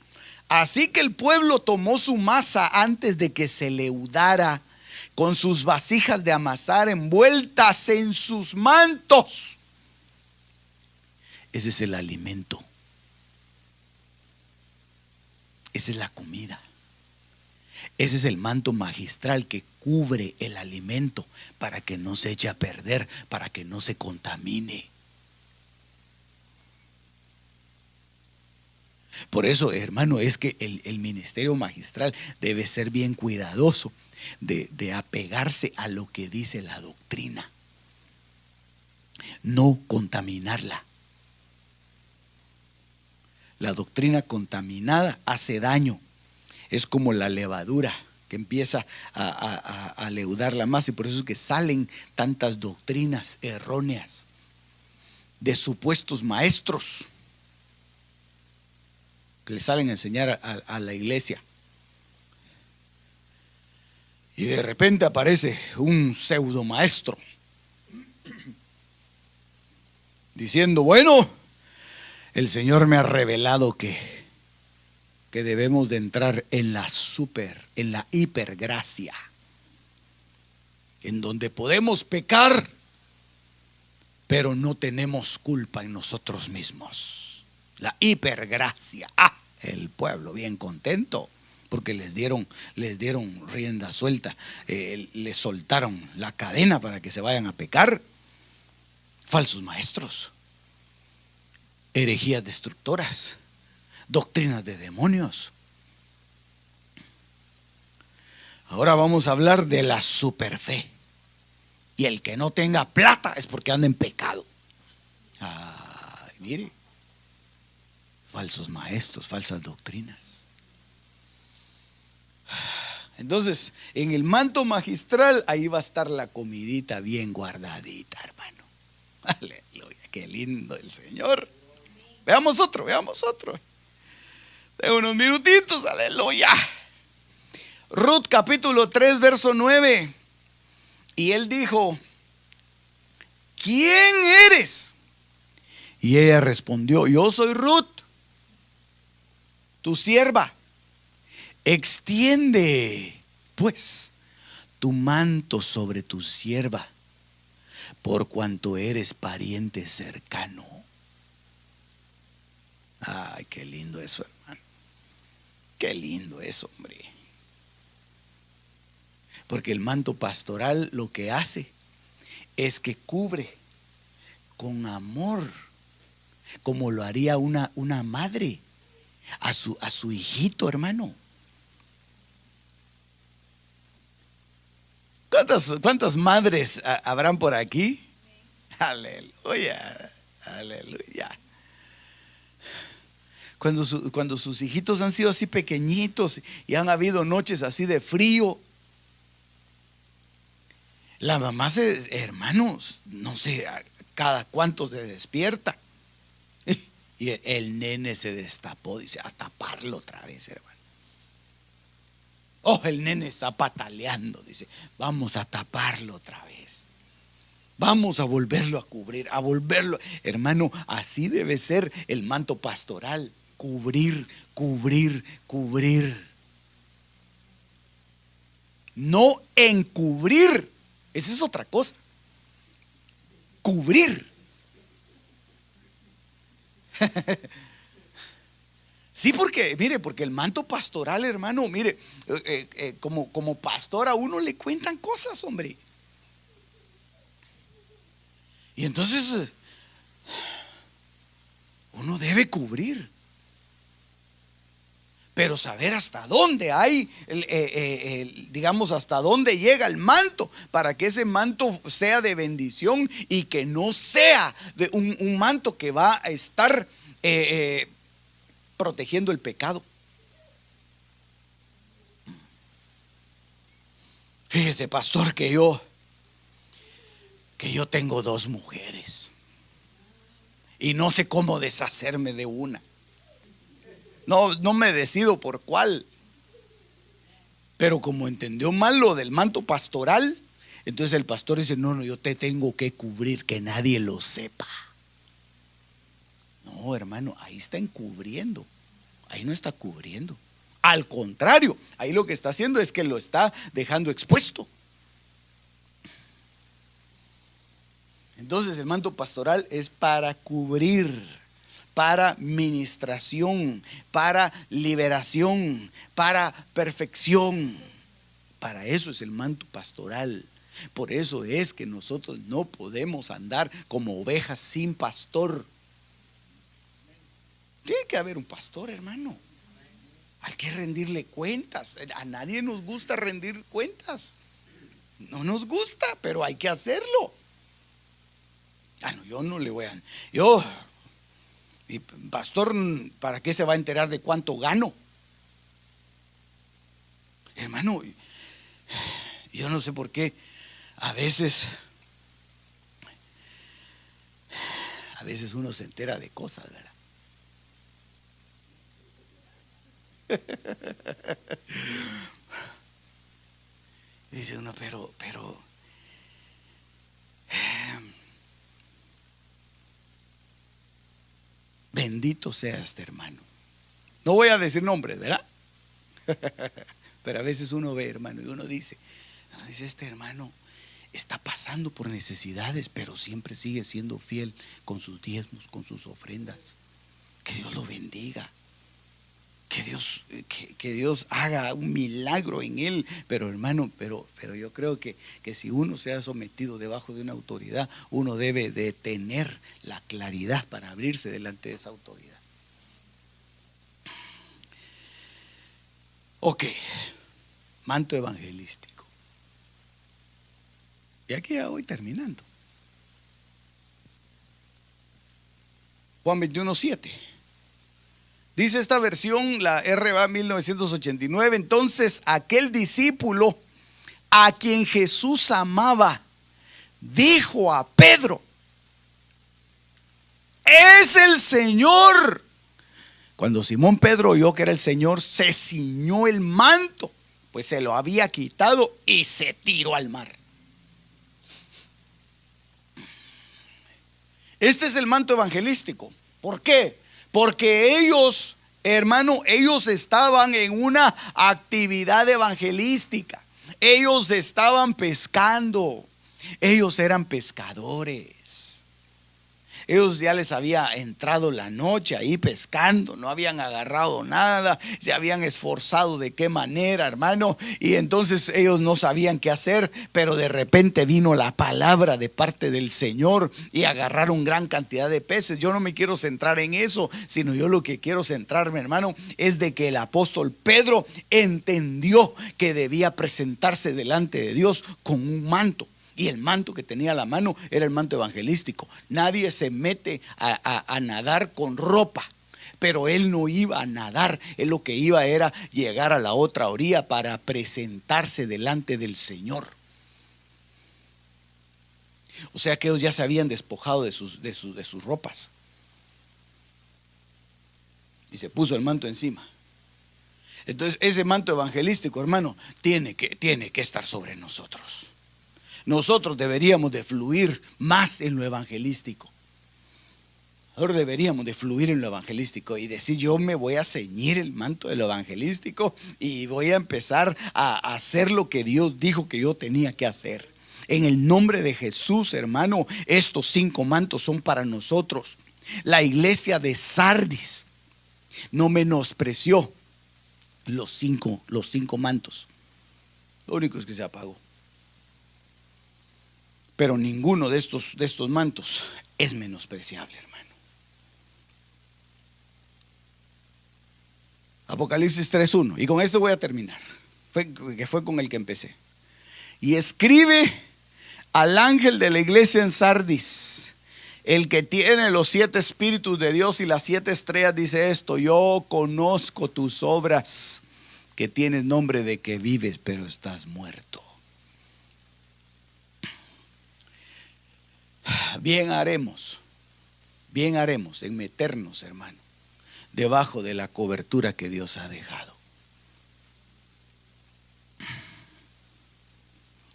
así que el pueblo tomó su masa antes de que se leudara, con sus vasijas de amasar envueltas en sus mantos. Ese es el alimento. Esa es la comida. Ese es el manto magistral que cubre el alimento para que no se eche a perder, para que no se contamine. Por eso, hermano, es que el ministerio magistral debe ser bien cuidadoso de apegarse a lo que dice la doctrina, no contaminarla. La doctrina contaminada hace daño. Es como la levadura que empieza a leudar la masa, y por eso es que salen tantas doctrinas erróneas de supuestos maestros que le salen a enseñar a la iglesia. Y de repente aparece un pseudo maestro diciendo: bueno, el Señor me ha revelado que debemos de entrar en la hipergracia, en donde podemos pecar pero no tenemos culpa en nosotros mismos. La hipergracia. El pueblo bien contento porque les dieron rienda suelta, les soltaron la cadena para que se vayan a pecar. Falsos maestros, herejías destructoras, doctrinas de demonios. Ahora vamos a hablar de la superfe. Y el que no tenga plata es porque anda en pecado. Ay, mire, falsos maestros, falsas doctrinas. Entonces, en el manto magistral, ahí va a estar la comidita bien guardadita, hermano. Aleluya, qué lindo el Señor. Veamos otro. De unos minutitos, aleluya. Ruth capítulo 3, verso 9. Y él dijo: ¿quién eres? Y ella respondió: yo soy Ruth, tu sierva. Extiende pues tu manto sobre tu sierva, por cuanto eres pariente cercano. Ay, qué lindo eso, hermano. Qué lindo eso, hombre. Porque el manto pastoral lo que hace es que cubre con amor, como lo haría una madre a su hijito, hermano. ¿Cuántas madres habrán por aquí? Aleluya, aleluya. Cuando sus hijitos han sido así pequeñitos y han habido noches así de frío, la mamá hermanos, no sé cada cuánto se despierta. Y el nene se destapó, dice, a taparlo otra vez, hermano. Oh, el nene está pataleando, dice, vamos a taparlo otra vez. Vamos a volverlo a cubrir, a volverlo. Hermano, así debe ser el manto pastoral. Cubrir, cubrir, cubrir. No encubrir. Esa es otra cosa. Cubrir. Sí, porque el manto pastoral, hermano, mire, como pastor a uno le cuentan cosas, hombre. Y entonces uno debe cubrir, pero saber hasta dónde hay, digamos, hasta dónde llega el manto, para que ese manto sea de bendición y que no sea de un manto que va a estar protegiendo el pecado. Fíjese, pastor, que yo tengo 2 mujeres y no sé cómo deshacerme de una. No me decido por cuál. Pero como entendió mal lo del manto pastoral, entonces el pastor dice: no, yo te tengo que cubrir, que nadie lo sepa. No, hermano, ahí está encubriendo. Ahí no está cubriendo. Al contrario, ahí lo que está haciendo es que lo está dejando expuesto. Entonces el manto pastoral es para cubrir, para ministración, para liberación, para perfección. Para eso es el manto pastoral. Por eso es que nosotros no podemos andar como ovejas sin pastor. Tiene que haber un pastor, hermano. Hay que rendirle cuentas. A nadie nos gusta rendir cuentas. No nos gusta, pero hay que hacerlo. No, yo no le voy a... mi pastor, ¿para qué se va a enterar de cuánto gano? Hermano, yo no sé por qué a veces uno se entera de cosas, ¿verdad? Dice uno, pero bendito sea este hermano. No voy a decir nombres, ¿verdad? Pero a veces uno ve, hermano, y uno dice, este hermano está pasando por necesidades, pero siempre sigue siendo fiel con sus diezmos, con sus ofrendas. Que Dios lo bendiga. Que Dios haga un milagro en él. Pero hermano, pero yo creo que si uno se ha sometido debajo de una autoridad, uno debe de tener la claridad para abrirse delante de esa autoridad. Ok, manto evangelístico. Y aquí ya voy terminando. Juan 21:7. Dice esta versión, la RA 1989, entonces aquel discípulo a quien Jesús amaba, dijo a Pedro: es el Señor. Cuando Simón Pedro oyó que era el Señor, se ciñó el manto, pues se lo había quitado y se tiró al mar. Este es el manto evangelístico. ¿Por qué? Porque ellos, hermano, ellos estaban en una actividad evangelística. Ellos estaban pescando. Ellos eran pescadores. Ellos ya les había entrado la noche ahí pescando, no habían agarrado nada, se habían esforzado de qué manera, hermano, y entonces ellos no sabían qué hacer, pero de repente vino la palabra de parte del Señor y agarraron gran cantidad de peces. Yo no me quiero centrar en eso, sino yo lo que quiero centrarme, hermano, es de que el apóstol Pedro entendió que debía presentarse delante de Dios con un manto. Y el manto que tenía a la mano era el manto evangelístico. Nadie se mete a nadar con ropa, pero él no iba a nadar. Él lo que iba era llegar a la otra orilla para presentarse delante del Señor. O sea que ellos ya se habían despojado de sus ropas. Y se puso el manto encima. Entonces ese manto evangelístico, hermano, tiene que estar sobre nosotros. Nosotros deberíamos de fluir más en lo evangelístico. Ahora deberíamos de fluir en lo evangelístico y decir: yo me voy a ceñir el manto de lo evangelístico y voy a empezar a hacer lo que Dios dijo que yo tenía que hacer. En el nombre de Jesús, hermano, estos 5 mantos son para nosotros. La iglesia de Sardis no menospreció los cinco mantos. Lo único es que se apagó. Pero ninguno de estos mantos es menospreciable, hermano. Apocalipsis 3:1. Y con esto voy a terminar. Fue con el que empecé. Y escribe al ángel de la iglesia en Sardis, el que tiene los 7 espíritus de Dios y las 7 estrellas, dice esto: yo conozco tus obras, que tienes nombre de que vives, pero estás muerto. Bien haremos en meternos, hermano, debajo de la cobertura que Dios ha dejado.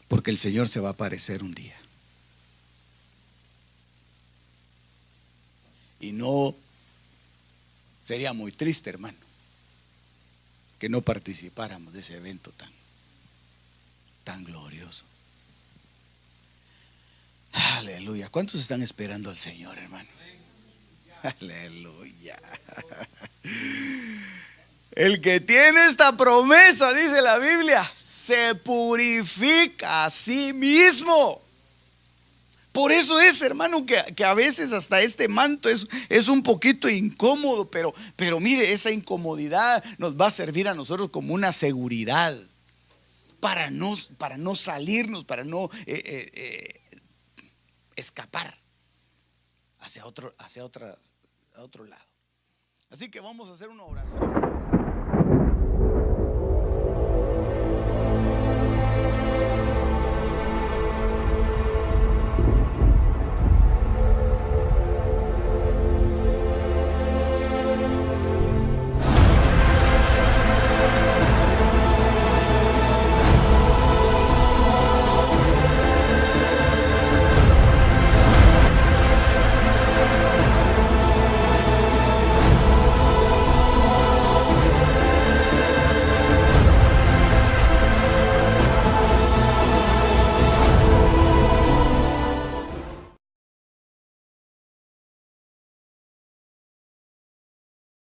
Porque el Señor se va a aparecer un día. Y no sería muy triste, hermano, que no participáramos de ese evento tan glorioso. Aleluya. ¿Cuántos están esperando al Señor, hermano? Aleluya. El que tiene esta promesa, dice la Biblia, se purifica a sí mismo. Por eso es, hermano, que a veces hasta este manto es un poquito incómodo, pero mire, esa incomodidad nos va a servir a nosotros como una seguridad para no salirnos, para no escapar hacia otro lado. Así que vamos a hacer una oración.